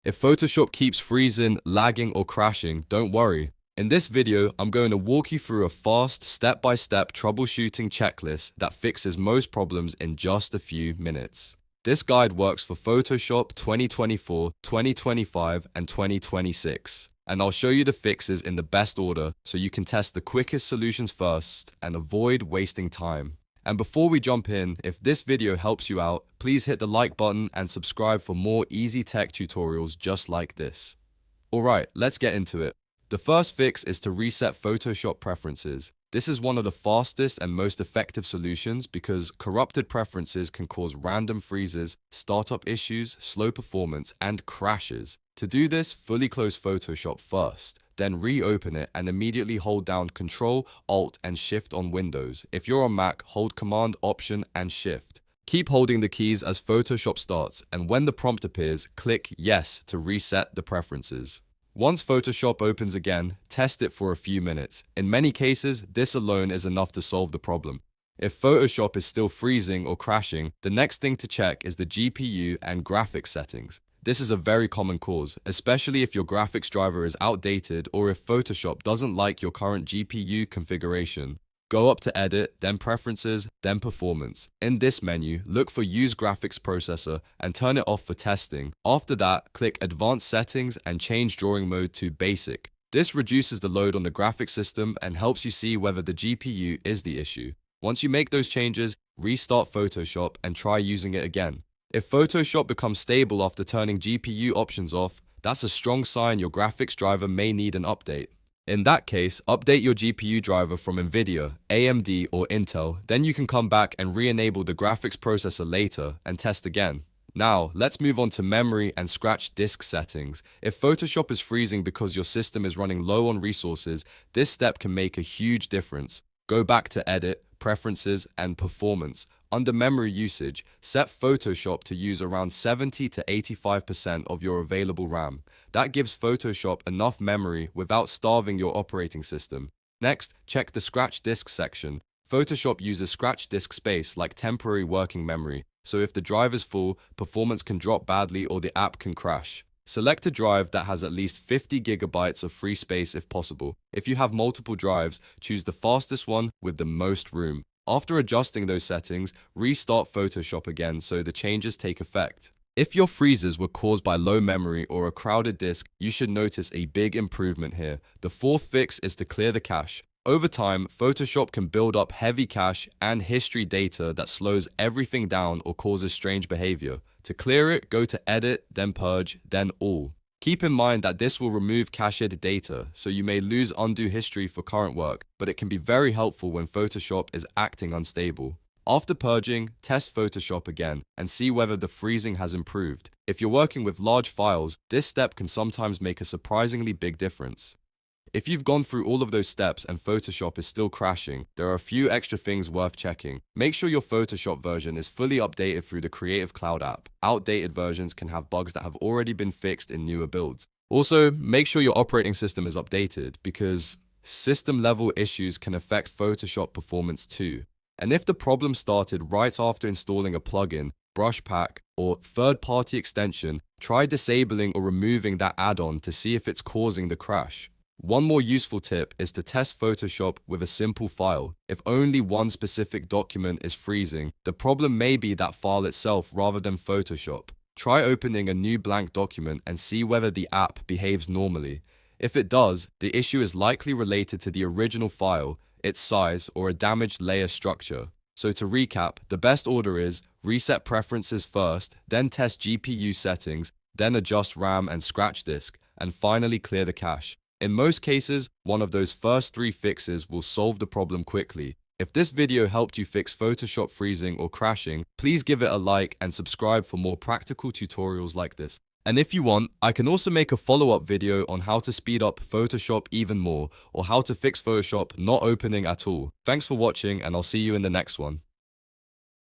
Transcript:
If Photoshop keeps freezing, lagging, or crashing, don't worry. In this video, I'm going to walk you through a fast, step-by-step troubleshooting checklist that fixes most problems in just a few minutes. This guide works for Photoshop 2024, 2025, and 2026. And I'll show you the fixes in the best order so you can test the quickest solutions first and avoid wasting time. And before we jump in, if this video helps you out, please hit the like button and subscribe for more easy tech tutorials just like this. Alright, let's get into it. The first fix is to reset Photoshop preferences. This is one of the fastest and most effective solutions because corrupted preferences can cause random freezes, startup issues, slow performance, and crashes. To do this, fully close Photoshop first, then reopen it and immediately hold down Ctrl, Alt, and Shift on Windows. If you're on Mac, hold Command, Option, and Shift. Keep holding the keys as Photoshop starts, and when the prompt appears, click Yes to reset the preferences. Once Photoshop opens again, test it for a few minutes. In many cases, this alone is enough to solve the problem. If Photoshop is still freezing or crashing, the next thing to check is the GPU and graphics settings. This is a very common cause, especially if your graphics driver is outdated or if Photoshop doesn't like your current GPU configuration. Go up to Edit, then Preferences, then Performance. In this menu, look for Use Graphics Processor and turn it off for testing. After that, click Advanced Settings and change Drawing Mode to Basic. This reduces the load on the graphics system and helps you see whether the GPU is the issue. Once you make those changes, restart Photoshop and try using it again. If Photoshop becomes stable after turning GPU options off, that's a strong sign your graphics driver may need an update. In that case, update your GPU driver from NVIDIA, AMD, or Intel, then you can come back and re-enable the graphics processor later and test again. Now, let's move on to memory and scratch disk settings. If Photoshop is freezing because your system is running low on resources, this step can make a huge difference. Go back to Edit, Preferences, and Performance. Under memory usage, set Photoshop to use around 70 to 85% of your available RAM. That gives Photoshop enough memory without starving your operating system. Next, check the scratch disk section. Photoshop uses scratch disk space like temporary working memory, so if the drive is full, performance can drop badly or the app can crash. Select a drive that has at least 50 gigabytes of free space if possible. If you have multiple drives, choose the fastest one with the most room. After adjusting those settings, restart Photoshop again so the changes take effect. If your freezes were caused by low memory or a crowded disk, you should notice a big improvement here. The fourth fix is to clear the cache. Over time, Photoshop can build up heavy cache and history data that slows everything down or causes strange behavior. To clear it, go to Edit, then Purge, then All. Keep in mind that this will remove cached data, so you may lose undo history for current work, but it can be very helpful when Photoshop is acting unstable. After purging, test Photoshop again and see whether the freezing has improved. If you're working with large files, this step can sometimes make a surprisingly big difference. If you've gone through all of those steps and Photoshop is still crashing, there are a few extra things worth checking. Make sure your Photoshop version is fully updated through the Creative Cloud app. Outdated versions can have bugs that have already been fixed in newer builds. Also, make sure your operating system is updated because system-level issues can affect Photoshop performance too. And if the problem started right after installing a plugin, brush pack, or third-party extension, try disabling or removing that add-on to see if it's causing the crash. One more useful tip is to test Photoshop with a simple file. If only one specific document is freezing, the problem may be that file itself rather than Photoshop. Try opening a new blank document and see whether the app behaves normally. If it does, the issue is likely related to the original file, its size, or a damaged layer structure. So to recap, the best order is reset preferences first, then test GPU settings, then adjust RAM and scratch disk, and finally clear the cache. In most cases, one of those first three fixes will solve the problem quickly. If this video helped you fix Photoshop freezing or crashing, please give it a like and subscribe for more practical tutorials like this. And if you want, I can also make a follow-up video on how to speed up Photoshop even more, or how to fix Photoshop not opening at all. Thanks for watching, and I'll see you in the next one.